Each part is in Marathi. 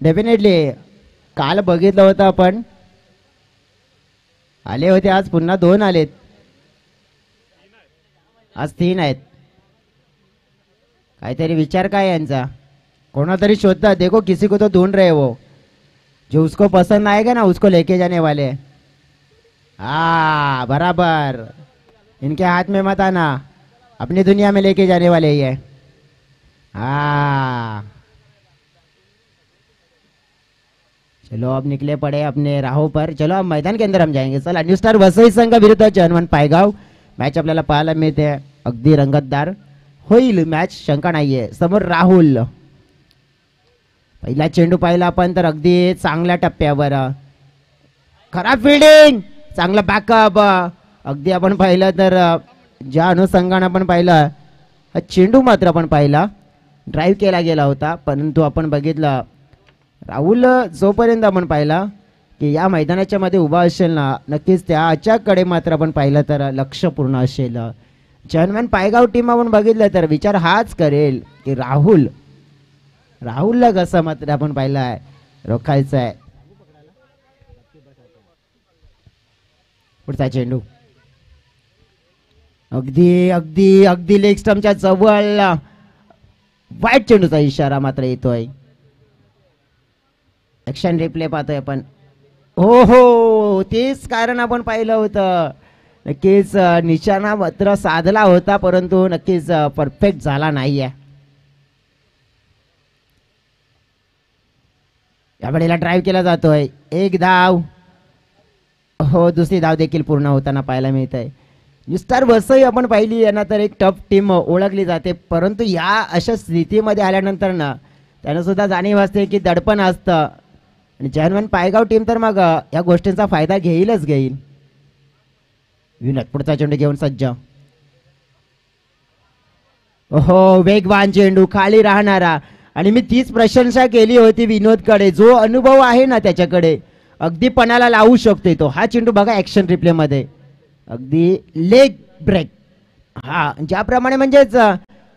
डेफिनेटली काल बघितलं होतं आपण, आले होते आज पुन्हा 2 आलेत, आज 3 आहेत. काहीतरी विचार काय यांचा, कोणातरी शोधता. देखो किसी को तो ढूंढ रहे वो, जो उसको पसंद आएगा ना उसको लेके जाने वाले. हाँ बराबर, इनके हाथ में मत आना, अपनी दुनिया में लेके जाने वाले ये. हाँ चलो अब निकले पड़े अपने राहों पर. चलो अब मैदान के अंदर हम जाएंगे. चला न्यू स्टार वसई संघ विरुद्ध जनवन पायगाव मॅच आपल्याला पाहायला मिळते. अगदी रंगतदार होईल मॅच, शंका नाहीये. समोर राहुल, पहिला चेंडू पाहिला आपण तर अगदी चांगल्या टप्प्यावर, खराब फिल्डिंग, चांगला बॅकअप. अगदी आपण पाहिलं तर ज्या अनुषंगाने आपण पाहिलं, हा चेंडू मात्र आपण पाहिला ड्राईव्ह केला गेला होता, परंतु आपण बघितलं राहुल जोपर्यंत आपण पाहिला की या मैदानाच्या मध्ये उभा असेल ना, नक्कीच त्याच्याकडे मात्र आपण पाहिलं तर लक्ष पूर्ण असेल. जनमन पायगाव टीम आपण बघितलं तर विचार हाच करेल की राहुलला कसं मात्र आपण पाहिलं आहे रोखायचं आहे. पुढचा चेंडू अगदी अगदी अगदी लेग स्टंपच्या जवळ, वाईट चेंडूचा इशारा मात्र येतोय. ऍक्शन रिप्ले पाहतोय आपण. हो हो, तेच कारण आपण पाहिलं होतं. नक्कीच निशाणा मात्र साधला होता, परंतु नक्कीच परफेक्ट झाला नाहीये. या वेळेला ड्राईव्ह केला जातोय, 1 धाव. हो, दुसरी धाव देखील पूर्ण होताना पाहायला मिळत आहे. न्यू स्टार वसई आपण पाहिली यांना तर एक टफ टीम ओळखली जाते, परंतु या अशा स्थितीमध्ये आल्यानंतर ना त्यांना सुद्धा जाणीव असते की दडपण असतं. आणि जनवन पायगाव टीम तर मग या गोष्टींचा फायदा घेईलच घेईल. विनोद पुढचा चेंडू घेऊन सज्ज. हो, वेगवान चेंडू, खाली राहणारा. आणि मी तीच प्रशंसा केली होती विनोदकडे, जो अनुभव आहे ना त्याच्याकडे, अगदी पणाला लावू शकते तो. हा चेंडू बघा ऍक्शन रिप्ले मध्ये, अगदी लेग ब्रेक. हा ज्याप्रमाणे म्हणजेच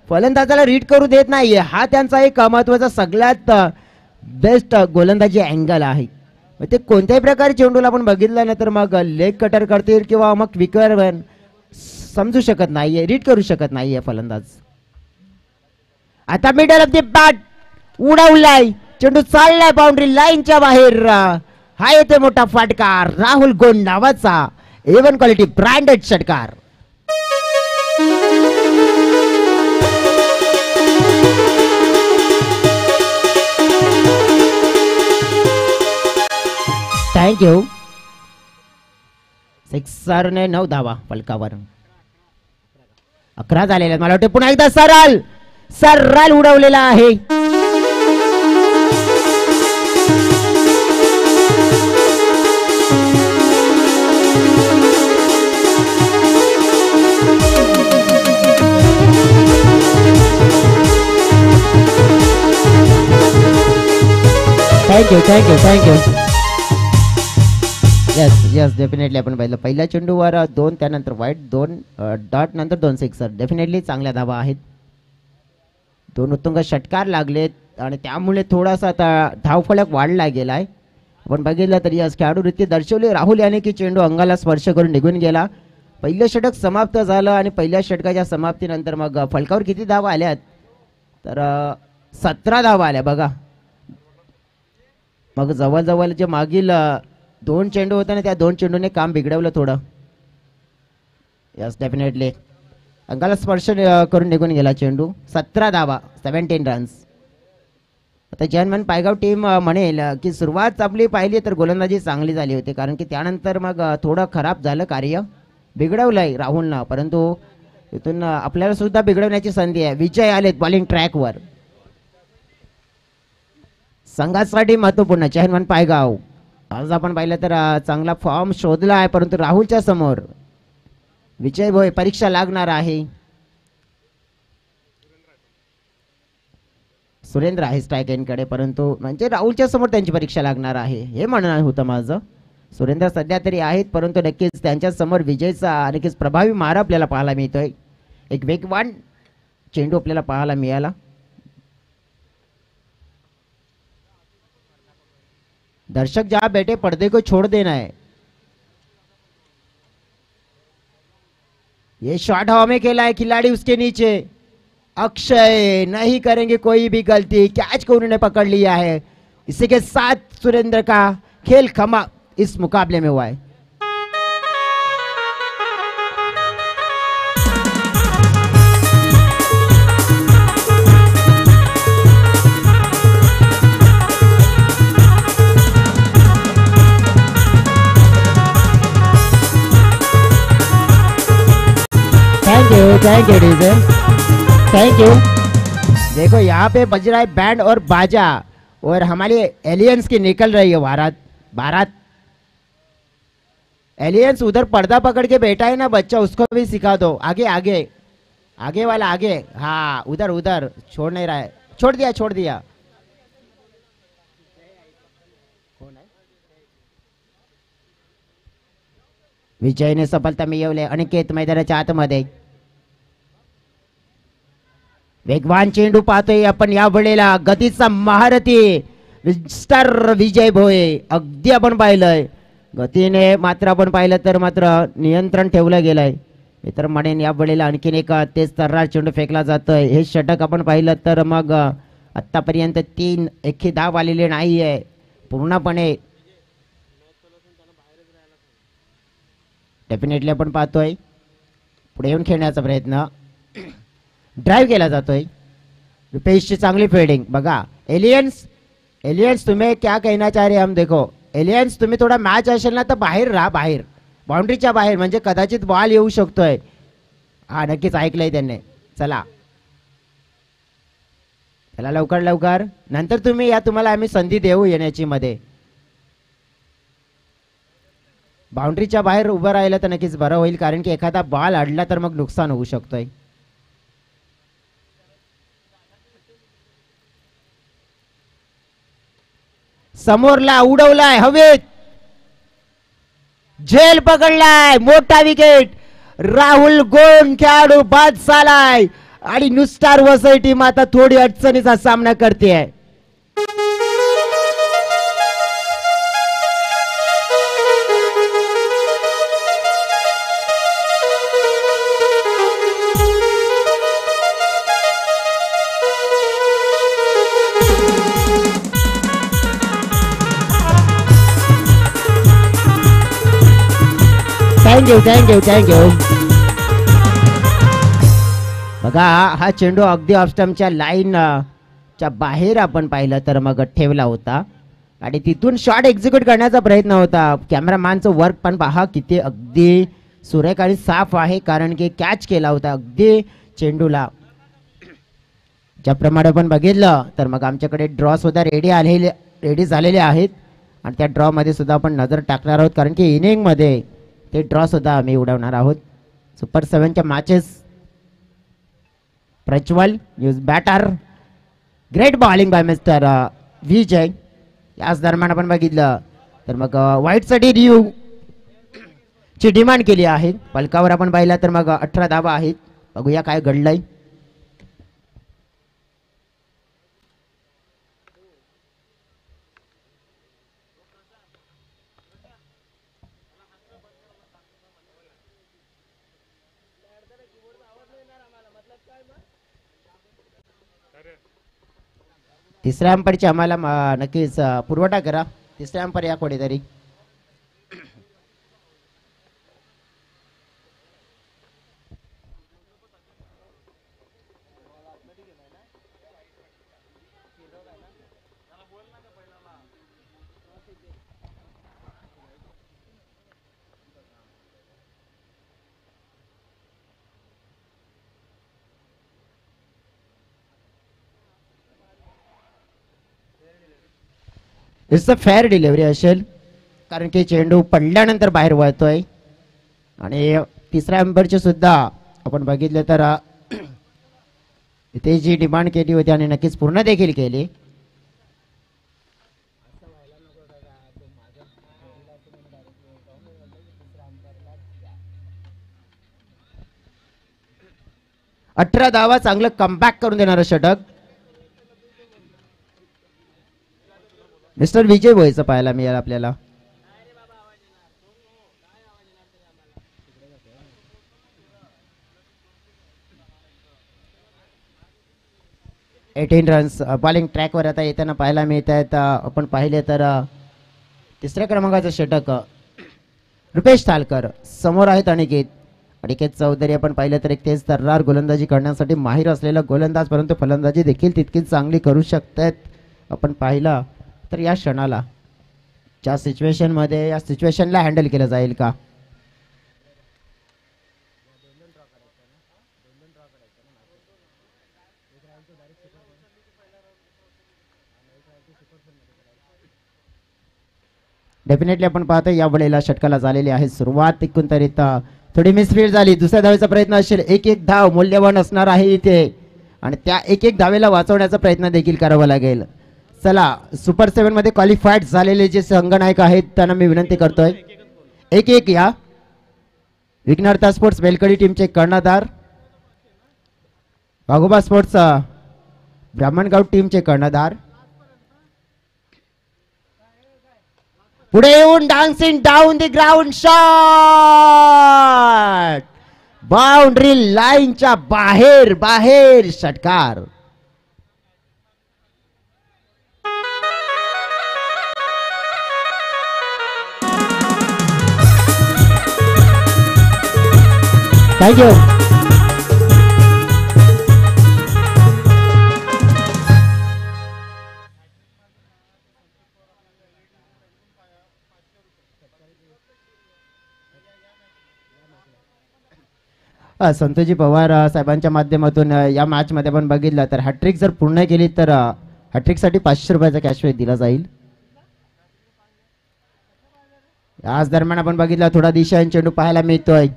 फलंदाजाला रीड करू देत नाहीये, हा त्यांचा एक महत्वाचा सगळ्यात बेस्ट गोलंदाजी अँगल आहे. ते कोणत्याही प्रकारे चेंडूला आपण बघितलं ना तर मग लेग कटर करतील किंवा मग क्विकर समजू शकत नाहीये, रीड करू शकत नाहीये फलंदाज. आता मिडल ऑफ द बॅट उडवलाय, चेंडू चाललाय बाउंड्री लाईनच्या बाहेर. हा येते मोठा फटकार, राहुल गोंड नावाचा A1 क्वालिटी ब्रँडेड षटकार. थँक्यू. सिक्सरने 9 धावा फलकावर, 11 झालेल्या. मला वाटतं पुन्हा एकदा सरळ उडवलेला आहे. थँक्यू. येस डेफिनेटली आपण पाहिलं पहिल्या चेंडूवर 2, त्यानंतर वाईट 2 डॉट, नंतर 2 सिक्सर. डेफिनेटली चांगल्या धावा आहेत, 2 उत्तुंग षटकार लागलेत आणि त्यामुळे थोडासा आता धावफलक वाढला गेलाय. आपण बघितलं तरी आज खेळाडूवृत्ती दर्शवली राहुल याने की चेंडू अंगाला स्पर्श करून निघून गेला. पहिलं षटक समाप्त झालं आणि पहिल्या षटकाच्या समाप्तीनंतर मग फलकावर किती धावा आल्यात तर 17 धावा आल्या बघा. मग जवळजवळ जे मागील 2 चेंडू होते ना त्या 2 चेंडूने काम बिघडवलं थोडं. यस डेफिनेटली अंगाला स्पर्श करून निघून गेला चेंडू. 17 धावा, 17 रन्स. आता जनमन पायगाव टीम म्हणेल की सुरुवात आपली पाहिली तर गोलंदाजी चांगली झाली होती, कारण की त्यानंतर मग थोडं खराब झालं, कार्य बिघडवलंय राहुलनं, परंतु इथून आपल्याला सुद्धा बिघडवण्याची संधी आहे. विजय आलेत बॉलिंग ट्रॅकवर. संघासाठी महत्वपूर्ण जनमन पायगाव. आज आपण पाहिलं तर चांगला फॉर्म शोधला आहे, परंतु राहुलच्या समोर विजय भोय परीक्षा लागणार आहे. सुरेंद्र आहे स्ट्राईक एंडकडे, परंतु म्हणजे राहुलच्या समोर त्यांची परीक्षा लागणार आहे हे म्हणणं होतं माझं. सुरेंद्र सध्या तरी आहेत, परंतु नक्कीच त्यांच्या समोर विजयचा नक्कीच प्रभावी मारा आपल्याला पाहायला मिळतोय. एक वेगवान चेंडू आपल्याला पाहायला मिळाला. दर्शक जहां बैठे पर्दे को छोड़ देना है। ये शॉट हवा में खेला है, खिलाड़ी उसके नीचे। अक्षय नहीं करेंगे कोई भी गलती, कैच को उन्होंने पकड़ लिया है। इसी के साथ सुरेंद्र का खेल खमा इस मुकाबले में हुआ है। Thank you DJ, thank you. देखो यहाँ पे बज रहा है बैंड और बाजा और हमारी एलियंस की निकल रही है बारात। बारात एलियंस उधर पर्दा पकड़ के बैठा है ना बच्चा, उसको भी सिखा दो। आगे आगे आगे वाला आगे, हाँ उधर उधर छोड़ नहीं रहा है। छोड़ दिया छोड़ दिया। विजयने सफलता मिळवली। अनिकेत मैदानाच्या आतमध्ये वेगवान चेंडू पाहतोय आपण या वेळेला। गतीचा महारथी मिस्टर विजय भोये अगदी आपण पाहिलंय, गतीने मात्र आपण पाहिलं तर मात्र नियंत्रण ठेवलं गेलंय। मित्र म्हणेन या वेळेला आणखीन एक तेज तर्रार चेंडू फेकला जातोय। हे षटक आपण पाहिलं तर मग आतापर्यंत 3 एकही धाव आलेले नाहीये पूर्णपणे। डेफिनेटली आपण पाहतोय पुढे येऊन खेळण्याचा प्रयत्न, ड्राइव केला जातोय। रुपेशची चांगली फिल्डिंग बघा। एलियंस एलियंस तुम्हें क्या कहना चाह रहे हम, देखो एलियंस तुम्ही थोडा मॅच असेल ना तर बाहेर राहा, बाहेर बाउंड्रीच्या बाहेर, म्हणजे कदाचित बॉल येऊ शकतोय। हा नक्कीच ऐकलंय त्यांनी। चला चला लवकर लवकर, नंतर तुम्ही या, तुम्हाला आम्ही संधी देऊ येण्याची मध्ये। बाउंड्रीच्या बाहेर उभं राहिलं तर नक्कीच बरं होईल, कारण की एखादा बॉल अडला तर मग नुकसान होऊ शकतोय। समोरला उडवलाय हवेत, झेल पकडलाय, मोठा विकेट। राहुल गोंड खेळाडू बाद झालाय आणि नुस्टार वसई टीम आता थोडी अडचणीचा सामना करते आहे। Thank you. बघा हा चेंडू अगदी ऑफस्टम्पच्या लाईन च्या बाहेर आपण पाहिलं तर मग ठेवला होता आणि तिथून शॉट एक्झिक्यूट करण्याचा प्रयत्न होता। कॅमेरामॅनचं वर्क पण पहा किती अगदी सुरेख आणि साफ आहे, कारण की कॅच केला होता अगदी चेंडूला। ज्याप्रमाणे आपण बघितलं तर मग आमच्याकडे ड्रॉ सुद्धा रेडी झालेले आहेत आणि त्या ड्रॉ मध्ये सुद्धा आपण नजर टाकणार आहोत, कारण की इनिंग मध्ये ते ड्रॉ सुद्धा आम्ही उडवणार आहोत। सुपर 7च्या matches Prajwal news batter, great bowling by mister Vijay. याच दरम्यान आपण बघितलं तर मग व्हाईट साठी रिव्ह्यू ची डिमांड केली आहे। फलकावर आपण पाहिला तर मग 18 धावा आहेत। बघूया काय घडलंय। तिसऱ्या अंपायरची आम्हाला नक्कीच पुरवठा करा। तिसऱ्या अंपायर या कोणीतरी। इट्स अ फेअर डिलिव्हरी असेल, कारण की चेंडू पडल्यानंतर बाहेर वळतोय आणि तिसऱ्या अंपायरचे सुद्धा आपण बघितलं तर इथे जी डिमांड केली होती आणि नक्कीच पूर्ण देखील केली। अठरा धावा चांगलं कमबॅक करून देणारं षटक। मिस्टर विजय व्हायचं पाहायला मिळेल आपल्याला. एटीन रन्स बॉलिंग ट्रॅकवर आता येताना पाहायला मिळत आहेत. आपण पाहिले तर तिसऱ्या क्रमांकाचं षटक रुपेश थालकर समोर आहेत. अनिकेत चौधरी आपण पाहिलं तर एक तेज तर्रार गोलंदाजी करण्यासाठी माहीर असलेला गोलंदाज, परंतु फलंदाजी देखील तितकीच चांगली करू शकतात. आपण पाहिलं तर या क्षणाला ज्या सिच्युएशनमध्ये या सिच्युएशनला हँडल केलं जाईल का. डेफिनेटली आपण पाहतो या वेळेला षटकाला झालेली आहे सुरुवात. एकंदरीत थोडी मिसफील्ड झाली. दुसऱ्या धावेचा प्रयत्न असेल. एक धाव मूल्यवान असणार आहे इथे आणि त्या एक धावेला वाचवण्याचा प्रयत्न देखील करावा लागेल. चला सुपर 7 मध्ये क्वालिफाईड झालेले जे संघनायक आहेत त्यांना मी विनंती करतोय एक या विघ्नहर्ता स्पोर्ट्स वेलकडी टीमचे कर्णधार, वाघोबा स्पोर्ट्स ब्राह्मणगाव टीमचे कर्णधार पुढे येऊन dancing down the ground shot, boundary लाईनच्या बाहेर षटकार. थँक्यू. संतोषजी पवार साहेबांच्या माध्यमातून या मॅच मध्ये आपण बघितलं तर हॅट्रिक जर पूर्ण केली तर हॅट्रिक साठी 500 रुपयाचा कॅशबॅक दिला जाईल. आज दरम्यान आपण बघितलं थोडा दिशाहीन चेंडू पाहायला मिळतोय.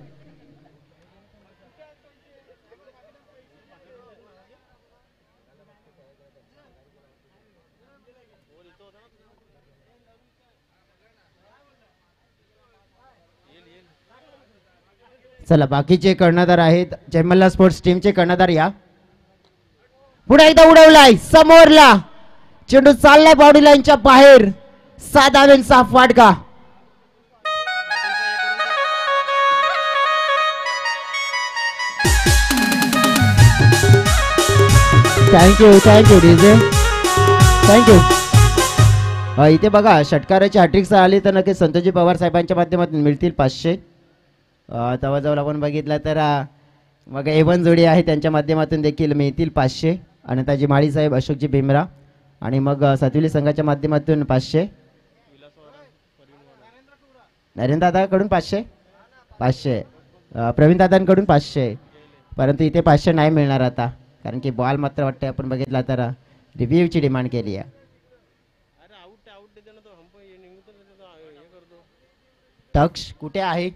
चला बाकीचे कर्णधार आहेत जयमल्ला स्पोर्ट्स टीमचे कर्णधार या. पुढे एकदा उडवलाय समोरला चेंडू चाललाय बाउंड्री लाईनच्या बाहेर. 7 धावांचा फटका. Thank you DJ thank you. इथे बघा षटकाराची हॅट्रिक आली तर नक्की संतोषजी पवार साहेबांच्या माध्यमातून मिळतील 500. जवळजवळ आपण बघितलं तर मग A1 जोडी आहे त्यांच्या माध्यमातून देखील मिळतील 500. अनंताजी माळी साहेब, अशोकजी भीमरा आणि मग सातविली संघाच्या माध्यमातून 500. नरेंद्र दादाकडून 500 प्रवीण दादांकडून 500. परंतु इथे 500 नाही मिळणार आता कारण की बॉल मात्र वाटतं आपण बघितला तर रिव्ह्यूची डिमांड केली आहे. टक्स कुठे आहे.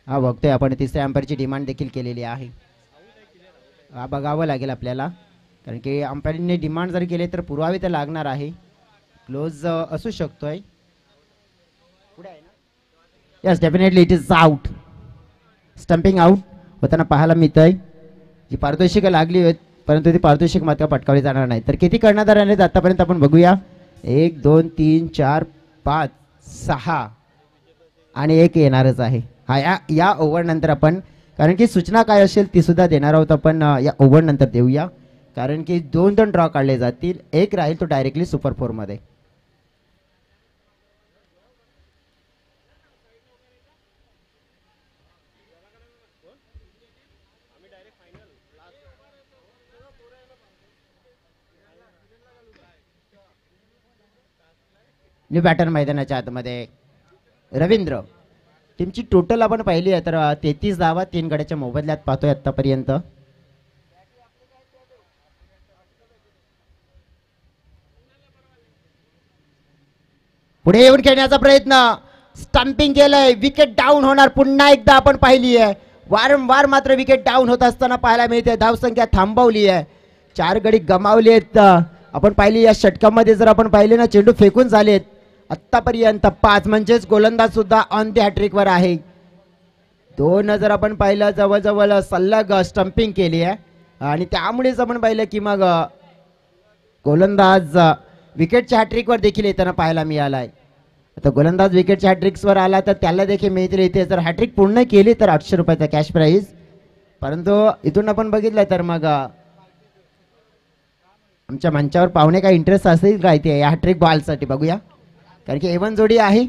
हा बघतोय आपण तिसऱ्या अंपायरची डिमांड देखील केलेली आहे. हा बघावं लागेल आपल्याला कारण की अंपायरने डिमांड जर केले तर पुरावे तर लागणार आहे. क्लोज असू शकतोय. Yes definitely it is out. Stumping out होताना पाहायला मिळतंय. जी पारितोषिकं लागली आहेत परंतु ती पारितोषिक मात्र पटकावली जाणार नाही. तर किती कर्णधार आहेत आतापर्यंत आपण बघूया. 1 2 3 4 5 6 आणि 1 येणारच आहे. हा या ओव्हर नंतर आपण कारण की सूचना काय असेल ती सुद्धा देणार आहोत आपण या ओव्हर नंतर देऊया कारण की 2 ड्रॉ काढले जातील. 1 राहील तो डायरेक्टली सुपर 4 मध्ये. न्यू बॅटर मैदानाच्या आतमध्ये रवींद्र. टीमची टोटल आपण पाहिली आहे तर 33 धावा 3 गड्याच्या मोबदल्यात पाहतोय आतापर्यंत. पुढे येऊन खेळण्याचा प्रयत्न. स्टंपिंग केलंय. विकेट डाऊन होणार पुन्हा एकदा आपण पाहिली आहे. वारंवार मात्र विकेट डाऊन होत असताना पाहायला मिळते. धावसंख्या थांबवली आहे. 4 गडी गमावली आहेत आपण पाहिली या षटकामध्ये जर आपण पाहिले ना चेंडू फेकून झालेत आतापर्यंत 5 म्हणजेच गोलंदाज सुद्धा ऑन द हॅट्रिक वर आहे. 2 जर आपण पाहिलं जवळजवळ सलग स्टंपिंग केली आहे आणि त्यामुळेच आपण पाहिलं की मग गोलंदाज विकेटच्या हॅट्रिक वर देखील येताना पाहायला मिळालाय. आता गोलंदाज विकेटच्या हॅट्रिक्स वर आला तर त्याला देखील मिळतील इथे. जर हॅट्रिक पूर्ण केली तर 800 रुपयाचा कॅश प्राईज. परंतु इथून आपण बघितलं तर मग आमच्या मंचावर पाहुणे काय इंटरेस्ट असेल का इथे या हॅट्रिक बॉलसाठी बघूया. कारण की एवन जोडी आहे.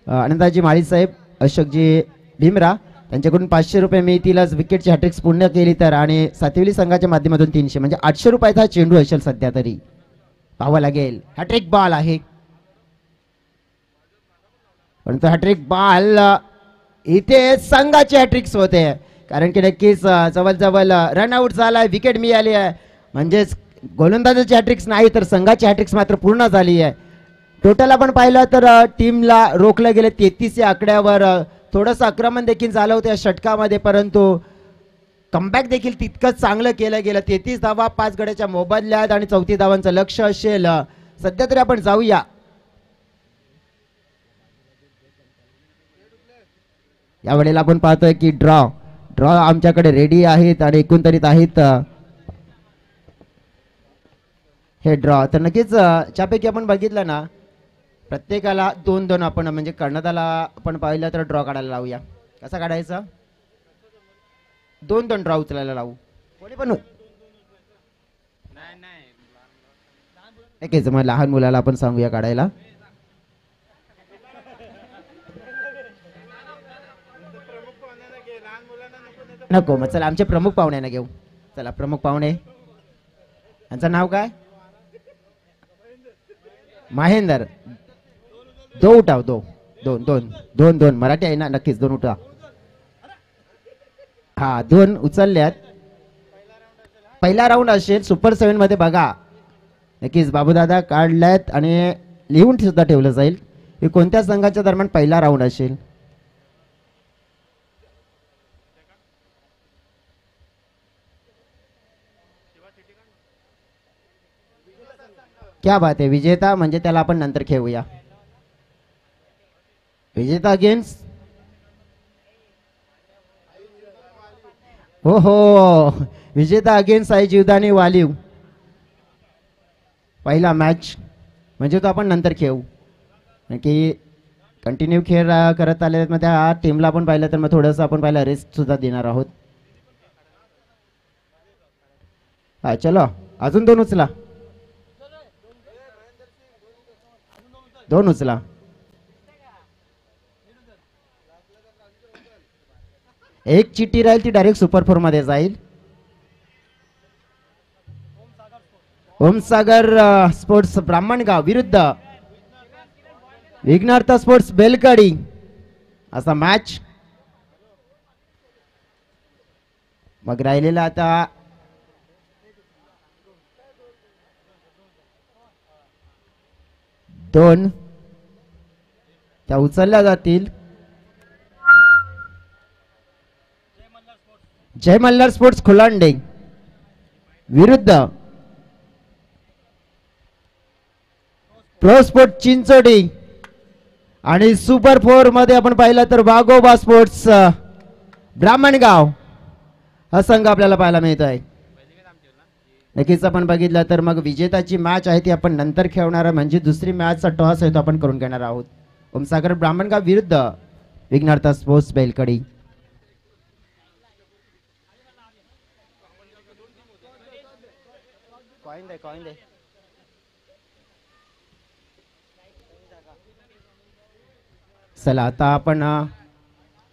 आनंदाजी माळी साहेब, अशोकजी भीमरा त्यांच्याकडून 500 रुपये मिळतीलच विकेटची हॅट्रिक्स पूर्ण केली तर. आणि सातविली संघाच्या माध्यमातून 300 म्हणजे 800 रुपयाचा चेंडू असेल सध्या तरी. पाहावं लागेल. हॅट्रिक बॉल आहे परंतु हॅट्रिक बॉल इथे संघाची हॅट्रिक्स होते. कारण की नक्कीच जवळजवळ रनआउट झालाय, विकेट मिळाली आहे. म्हणजेच गोलंदाजाची हॅट्रिक्स नाही तर संघाची हॅट्रिक्स मात्र पूर्ण झाली आहे. टोटल आपण पाहिलं तर टीमला रोखलं गेलं 33 या आकड्यावर. थोडंसं आक्रमण देखील झालं होतं या षटकामध्ये परंतु कमबॅक देखील तितकंच चांगलं केलं गेलं. 33 धावा 5 गड्याच्या मोबदल्यात आणि 34 धावांचं लक्ष असेल. सध्या तरी आपण जाऊया. यावेळेला आपण पाहतोय की ड्रॉ आमच्याकडे रेडी आहेत आणि एकंदरीत आहेत हे ड्रॉ. तर नक्कीच त्यापैकी आपण बघितलं ना प्रत्येकाला 2-2 आपण म्हणजे कर्णधाला आपण पाहिलं तर ड्रॉ काढायला लावूया. कसा काढायचा? 2-2 ड्रॉ उचलायला लावू. कोणी पण मग लहान मुलाला आपण सांगूया काढायला. नको मग चला आमचे प्रमुख पाहुण्यांना घेऊ. चला प्रमुख पाहुणे यांचं नाव काय? महेंदर. 2 उठाव. 2 मराठी आहे ना? नक्कीच 2 उठा. हा 2 उचलल्यात. पहिला राऊंड असेल सुपर 7 मध्ये बघा. नक्कीच बाबूदादा काढल्यात आणि लिहून सुद्धा ठेवलं जाईल की कोणत्या संघाच्या दरम्यान पहिला राऊंड असेल. क्या बात आहे. विजेता म्हणजे त्याला आपण नंतर खेळूया. विजेता अगेन्स्ट हो विजेता अगेन्स्ट साई जीवदानी वालीव. पहिला मॅच म्हणजे तो आपण नंतर खेळू की कंटिन्यू खेळ करत आले. मग त्या टीमला आपण पाहिलं तर मग थोडंसं आपण पाहिलं रेस्ट सुद्धा देणार आहोत. हा चलो अजून 2 उचला. 2 उचला. एक चिठ्ठी राहील ती डायरेक्ट सुपर 4 मध्ये जाईल. ओमसागर स्पोर्ट्स ब्राह्मणगाव विरुद्ध विघ्नार्थ स्पोर्ट्स बेलकडी असा मॅच. मग राहिलेला आता दोन त्या उचलल्या जातील. जय मल्हार स्पोर्ट्स खुलांडे विरुद्ध प्रो स्पोर्ट चिंचोडी. आणि सुपर 4 मध्ये आपण पाहिलं तर वाघोबा स्पोर्ट्स ब्राह्मणगाव हा संघ आपल्याला पाहायला मिळत आहे. नक्कीच आपण बघितलं तर मग विजेताची मॅच आहे ती आपण नंतर खेळणार म्हणजे दुसरी मॅचचा टॉस आहे तो आपण करून घेणार आहोत. ओमसागर ब्राह्मणगाव विरुद्ध विघ्नार्थ स्पोर्ट्स बेलकडी. कॉइन दे. चला आता आपण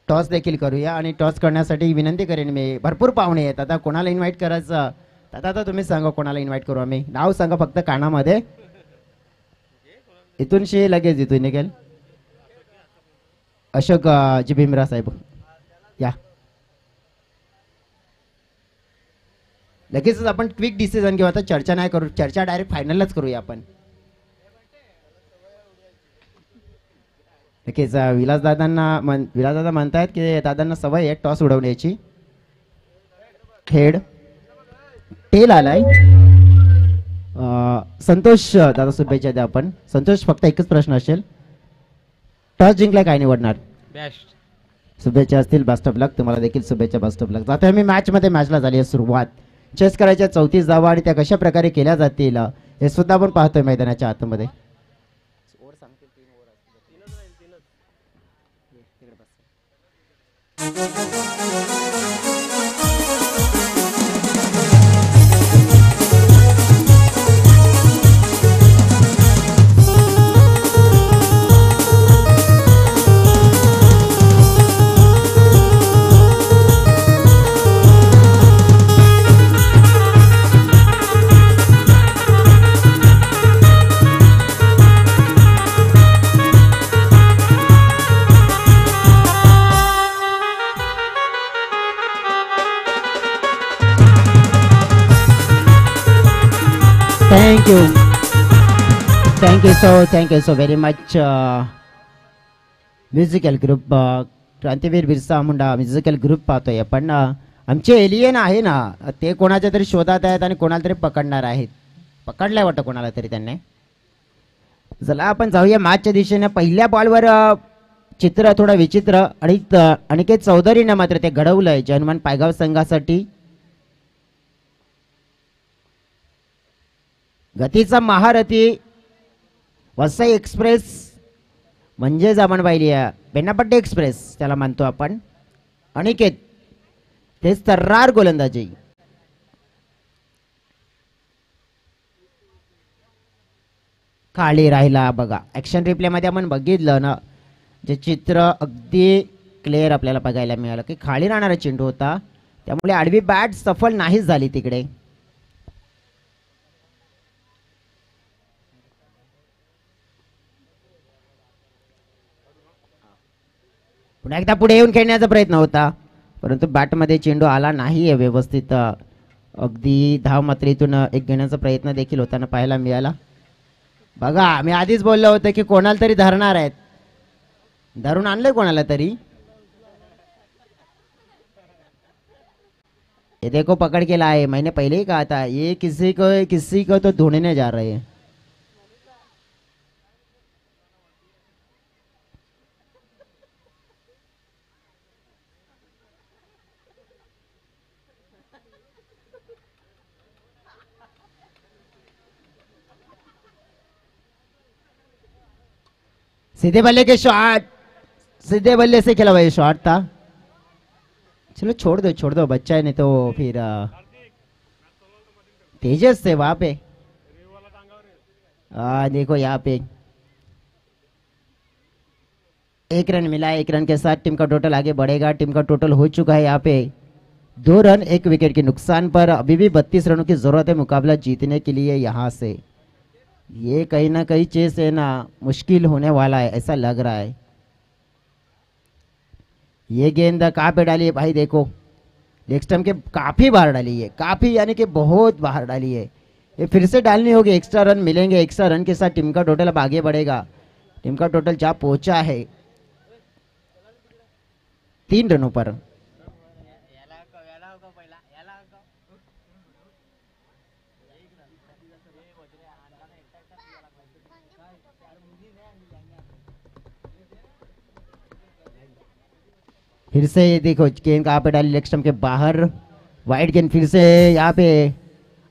टॉस देखील करूया आणि टॉस करण्यासाठी विनंती करेन मी. भरपूर पाहुणे आहेत. आता कोणाला इन्व्हाइट करायचं आता तुम्ही सांगा कोणाला इन्व्हाइट करू आम्ही. नाव सांगा फक्त कानामध्ये. इथून लगेच इथून निघेल. अशोक जी भीमरा साहेब या. लगेचच आपण क्विक डिसिजन घेऊ. आता चर्चा नाही करू. चर्चा डायरेक्ट फायनलच करूया आपण. नक्कीच विलासदादा म्हणतायत की दादांना सवय आहे टॉस उडवण्याची. हेड टेल आलाय. संतोष दादा शुभेच्छा द्या आपण. संतोष फक्त एकच प्रश्न असेल, टॉस जिंकला काय निवडणार? शुभेच्छा असतील, बेस्ट ऑफ लक. तुम्हाला देखील शुभेच्छा, बेस्ट ऑफ लक. आता आम्ही मॅचला झाली आहे सुरुवात. चेस करायच्या 34 धावा आणि त्या कशा प्रकारे केल्या जातील हे सुद्धा आपण पाहतोय मैदानाच्या आतमध्ये. Thank you so very much. Musical group Krantiveer Birsa Munda musical group पाहतोय आपण. आमचे एलियन आहे ना ते कोणाच्या तरी शोधात आहेत आणि कोणाला तरी पकडणार आहेत. पकडलाय वाटतं कोणाला तरी त्यांनी. चला आपण जाऊया मॅचच्या दिशेने. पहिल्या बॉलवर चित्र थोडं विचित्र आणि अनिकेत चौधरीने मात्र ते घडवलंय जनमन पायगाव संघासाठी. गतीचा महारथी वसई एक्सप्रेस म्हणजे आपण पाहिली बेनापट्टी एक्सप्रेस त्याला मानतो आपण. अनिकेत ते तर्रार गोलंदाजी. खाली राहिला बघा. ऍक्शन रिप्ले मध्ये आपण बघितलं ना, जे चित्र अगदी क्लिअर आपल्याला बघायला मिळालं की खाली राहणारा चेंडू होता, त्यामुळे आडवी बॅट सफल नाहीच झाली तिकडे. पुन्हा एकदा पुढे येऊन खेळण्याचा प्रयत्न होता, परंतु बॅटमध्ये चेंडू आला नाही व्यवस्थित. अगदी धावमात्रेतून एक घेण्याचा प्रयत्न देखील होताना पाहायला मिळाला. बघा मी आधीच बोललो होतं की कोणाला तरी धरणार आहेत. धरून आणलंय कोणाला तरी. ये देखो पकड़ के लाए. मैंने पहले ही कहा था ये किसी को तो ढूंढने जा रहे हैं. सीधे बल्ले के शॉट, सीधे बल्ले से खेला भाई शॉट था. चलो छोड़ दो बच्चा है, नहीं तो फिर तेजस से वहां पे देखो यहाँ पे 1 रन मिला है. 1 रन के साथ टीम का टोटल आगे बढ़ेगा. टीम का टोटल हो चुका है यहाँ पे 2 रन 1 विकेट के नुकसान पर. अभी भी 32 रनों की जरूरत है मुकाबला जीतने के लिए. यहाँ से ये कहीं ना कहीं चेस है ना मुश्किल होने वाला है ऐसा लग रहा है. ये गेंद कहाँ पे डाली है भाई, देखो लेग स्टंप के काफी बाहर डाली है, काफी यानी कि बहुत बाहर डाली है. ये फिर से डालनी होगी. एक्स्ट्रा रन मिलेंगे. एक्स्ट्रा रन के साथ टीम का टोटल अब आगे बढ़ेगा. टीम का टोटल जहाँ पहुंचा है 3 रनों पर. फिर से देखो गेंद कहाँ पे डाली, लेग स्टंप के बाहर. वाइड गेंद फिर से यहाँ पे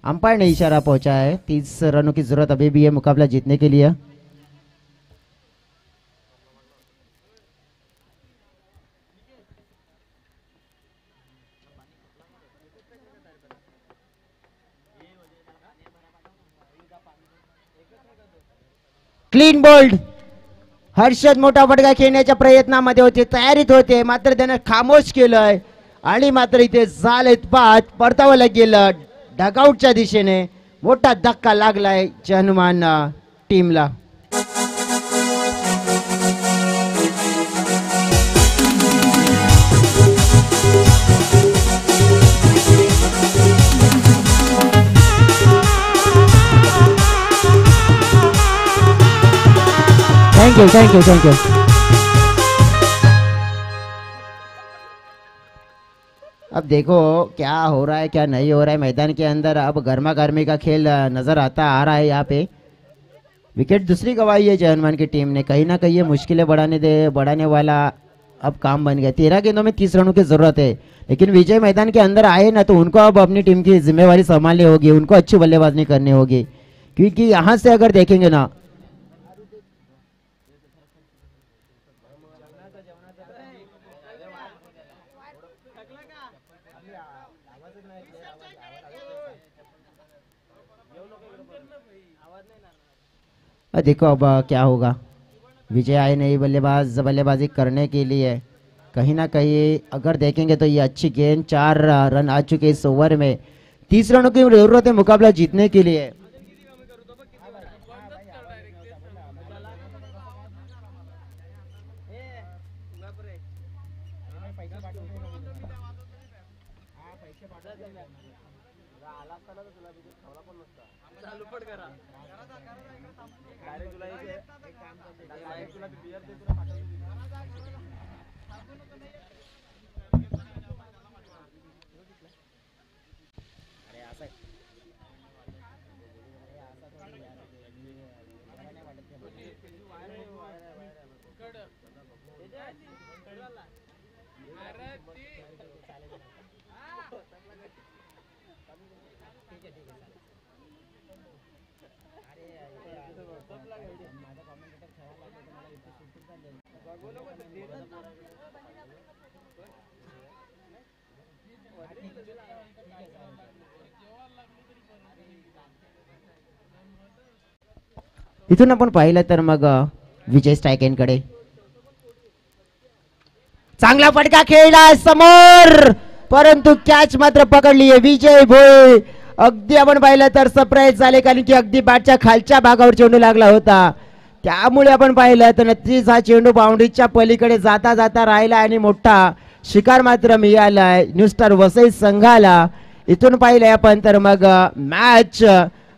अंपायर ने इशारा पहुंचा है. 30 रनों की जरूरत अभी भी है मुकाबला जीतने के लिए. Clean bowled. हर्षद मोठा फटका खेळण्याच्या प्रयत्नामध्ये होते, तयारीत होते, मात्र त्याने खामोश केलंय आणि मात्र इथे जाल इतपात परतावलं गेलं. डगआउटच्या दिशेने मोठा धक्का लागलाय जनमान टीमला. थँक्यू. अब देखो क्या हो रहा है क्या नहीं हो रहा है मैदान के अंदर। अब गर्मा गर्मी का खेल नजर आ रहा है यहाँ पे। विकेट दूसरी गंवाई है जयहनुमान की टीम ने। कहीं ना कहीं ये मुश्किलें बढ़ाने वाला अब काम बन गया। 13 गेंदों में 30 रनों की जरूरत है, लेकिन विजय मैदान के अंदर आए ना तो उनको अब अपनी टीम की जिम्मेवारी संभालनी होगी, उनको अच्छी बल्लेबाजी करनी होगी। क्योंकि यहाँ से अगर देखेंगे ना देखो अब क्या होगा। विजय आए नहीं बल्लेबाजी करने के लिए। कहीं ना कहीं अगर देखेंगे तो ये अच्छी गेंद, 4 रन आ चुके इस ओवर में। 30 रनों की जरूरत है मुकाबला जीतने के लिए। इथून आपण पाहिलं तर मग विजय स्ट्रायकेनकडे चांगला फटका खेळला समोर, परंतु कॅच मात्र पकडली आहे विजय भोळे। अगदी आपण पाहिलं तर सरप्राईज झाले, कारण की अगदी बॅटच्या खालच्या भागावर चेंडू लागला होता। त्यामुळे आपण पाहिलं तर नक्कीच हा चेंडू बाउंड्रीच्या पलीकडे जाता जाता राहिला आणि मोठा शिकार मात्र मिळालाय न्यू स्टार वसई संघाला। इथून पाहिलंय आपण तर मग मॅच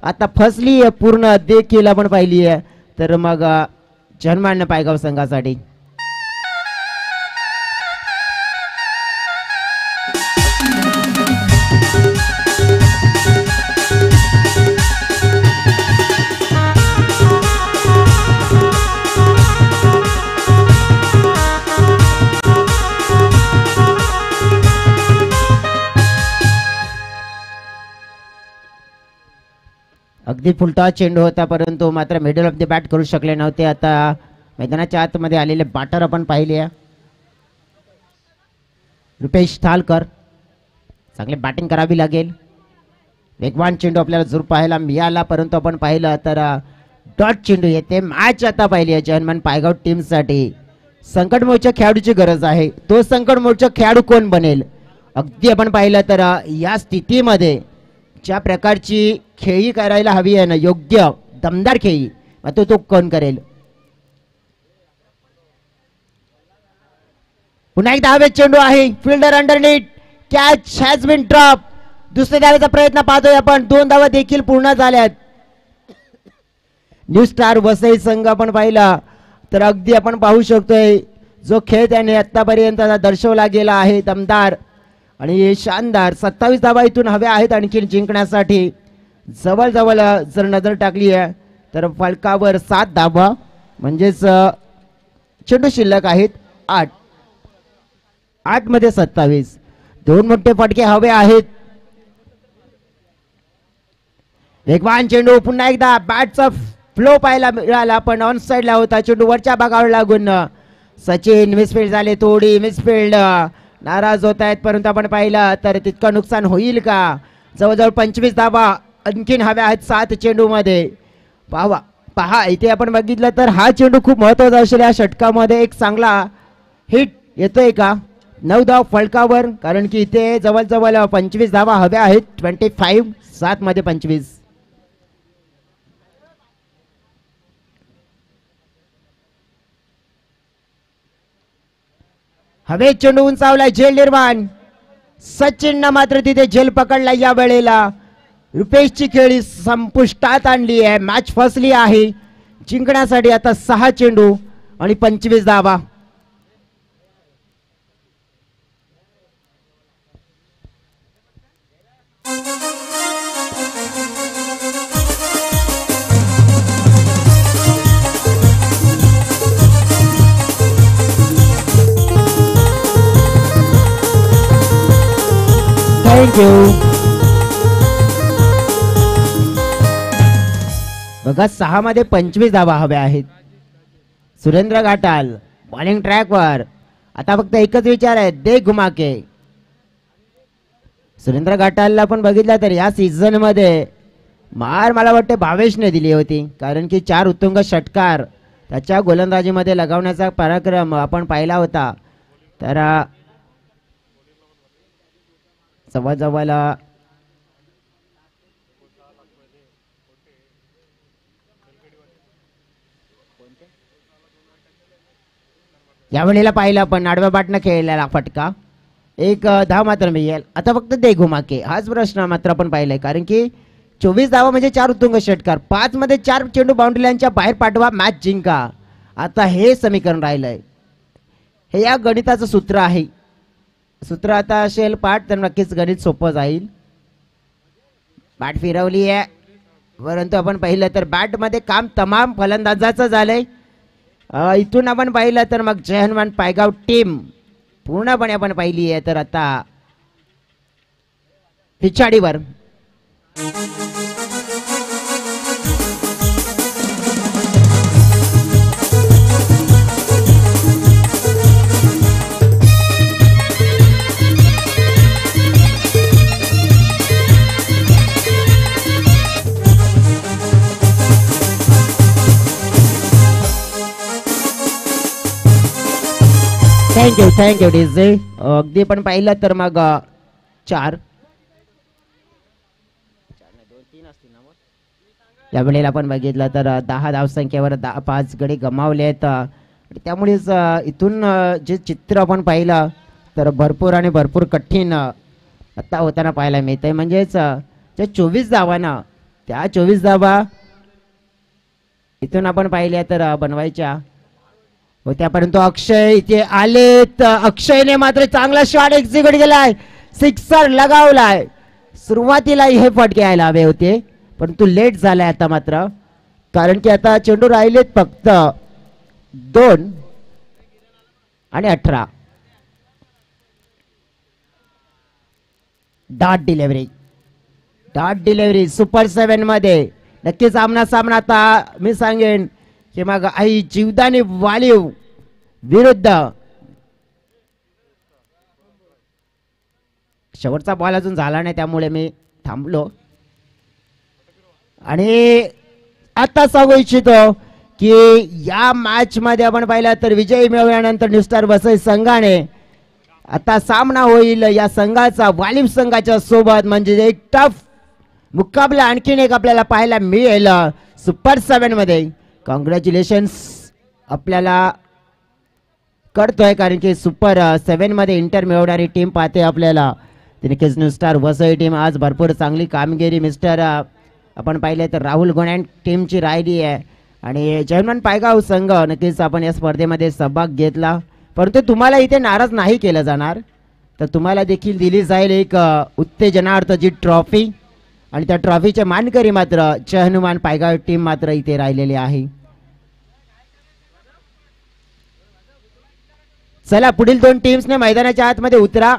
आता फसली आहे पूर्ण देखील आपण पाहिली आहे तर मग जन्मान्य पायगाव संघासाठी। अगदी फुलटा चेंडू होता, परंतु मात्र मिडल ऑफ द बॅट करू शकले नव्हते। आता मैदानाच्या आतमध्ये आलेले बॅटर आपण पाहिले रुपेश थालकर, चांगली बॅटिंग करावी लागेल। वेगवान चेंडू आपल्याला जरूर पाहायला मिळाला, परंतु आपण पाहिलं तर डॉट चेंडू येते। मॅच आता पाहिली आहे जयहनुमान पायगाव टीम साठी। संकट मोडच्या खेळाडूची गरज आहे, तो संकट मोडचा खेळाडू कोण बनेल। अगदी आपण पाहिलं तर या स्थितीमध्ये ज्या प्रकारची खेळी करायला हवी आहे ना, योग्य दमदार खेळी, तो कोण करेल। पुन्हा एकदा हवेत चेंडू आहे, fielder underneath, catch has been drop. दुसऱ्या धावेचा प्रयत्न पाहतोय आपण, 2 धावा देखील पूर्ण झाल्यात। न्यू स्टार वसई संघ आपण पाहिला तर अगदी आपण पाहू शकतोय जो खेळ त्याने आतापर्यंत दर्शवला गेला आहे दमदार आणि शानदार। 27 धावा इथून हव्या आहेत आणखी जिंकण्यासाठी। जवळजवळ जर नजर टाकली आहे तर फलकावर 7 धावा, म्हणजेच चेंडू शिल्लक आहेत 8 मध्ये 27। 2 मोठे फटके हवे आहेत। वेगवान चेंडू, पुन्हा एकदा बॅटचा फ्लो पाहायला मिळाला, पण ऑन साइडला होता चेंडू, वरच्या भागावर लागून सचिन मिसफील्ड झाले, थोडी मिसफील्ड, नाराज होत आहेत। परंतु आपण पाहिलं तर तितकं नुकसान होईल का। जवळजवळ 25 धावा आणखीन हव्या आहेत 7 चेंडू मध्ये। पहा इथे आपण बघितलं तर हा चेंडू खूप महत्वाचा असेल या षटकामध्ये। एक चांगला हिट येतोय का। 9 धाव फलकावर, कारण की इथे जवळजवळ 25 धावा हव्या आहेत। 25 7 मध्ये 25। हवेत चेंडू उंचावलाय, झेल निर्माण। सचिन मात्र तिथे झेल पकडला या वेळेला। रुपेशची खेळी संपुष्टात आणली आहे, मॅच फसली आहे। जिंकण्यासाठी आता 6 चेंडू आणि 25 धावा। थँक्यू. बघा 6 मध्ये 25 धावा हव्या आहेत. सुरेंद्र घाटाल बॉलिंग ट्रॅकवर. आता फक्त एकच विचार आहे, दे घुमाके. सुरेंद्र घाटालला पण बघितलं तर या सीझन मध्ये मार मला वाटते भावेशने दिली होती, कारण की 4 उत्तुंग षटकार त्याच्या गोलंदाजीमध्ये लगावण्याचा पराक्रम आपण पाहिला होता. तर जवळजवळ यावेळेला पाहिला पण आडव्या बाटनं खेळलेला फटका. एक धाव मात्र मिळेल. आता फक्त दे घुमाके हाच प्रश्न मात्र आपण पाहिलाय, कारण की 24 धावा म्हणजे 4 उत्तुंग षटकार. 5 मध्ये 4 चेंडू बाउंड्री लाईनच्या बाहेर पाठवा, मॅच जिंका. आता हे समीकरण राहिलंय. हे या गणिताचं सूत्र आहे. सूत्र आता असेल पाठ तर नक्कीच गणित सोपं जाईल. बॅट फिरवली आहे, परंतु आपण पाहिलं तर बॅट मध्ये काम तमाम फलंदाजाचं झालंय. इथून आपण पाहिलं तर मग जय हनुमान पायगाव टीम पूर्णपणे आपण पाहिली आहे. तर आता पिछाडीवर थँक्यू डीजे. अगदी पण पाहिलं तर मग 4 या वेळेला आपण बघितलं तर 10 धावसंख्येवर 5 गडी गमावले आहेत. त्यामुळेच इथून जे चित्र आपण पाहिलं तर भरपूर आणि भरपूर कठीण आता होताना पाहायला मिळतंय. म्हणजेच ज्या 24 धावांना त्या 24 धावा इथून आपण पाहिल्या तर बनवायच्या होत्या, परंतु अक्षय इथे आले तर अक्षयने मात्र चांगला शॉट एक्झिक्यूट केलाय, सिक्सर लगावलाय. सुरुवातीला हे फटके यायला हवे होते परंतु लेट झालाय आता मात्र, कारण की आता चेंडू राहिलेत फक्त 2 आणि 18. डॉट डिलिव्हरी सुपर 7 मध्ये नक्कीच सामना आता मी सांगेन की मग आई जीवदानी वालीव विरुद्ध. शेवटचा बॉल अजून झाला नाही त्यामुळे मी थांबलो. आणि आता सांगू इच्छितो की या मॅच मध्ये आपण पाहिलं तर विजयी मिळवल्यानंतर न्यू स्टार वसई संघाने आता सामना होईल या संघाचा वालीव संघाच्या सोबत. म्हणजे एक टफ मुकाबला आणखीन एक आपल्याला पाहायला मिळेल सुपर 7 मध्ये. कॉंग्रॅच्युलेशन्स आपल्याला करतोय, कारण की सुपर 7 मध्ये इंटर मिळवणारी टीम पाहते आपल्याला. नक्कीच न्यू स्टार वसई टीम आज भरपूर चांगली कामगिरी मिस्टर आपण पाहिले तर राहुल गोण्या टीमची राहिली आहे. आणि जयमन पायगाव संघ नक्कीच आपण या स्पर्धेमध्ये सहभाग घेतला, परंतु तुम्हाला इथे नाराज नाही केलं जाणार. तर तुम्हाला देखील दिली जाईल एक उत्तेजनार्थची ट्रॉफी, आणि त्या ट्रॉफीचे मानकरी मात्र जय हनुमान पायगाव टीम मात्र इथे राहिलेली आहे. चला पुढील 2 टीम्सने मैदानाच्या आतमध्ये उतरा.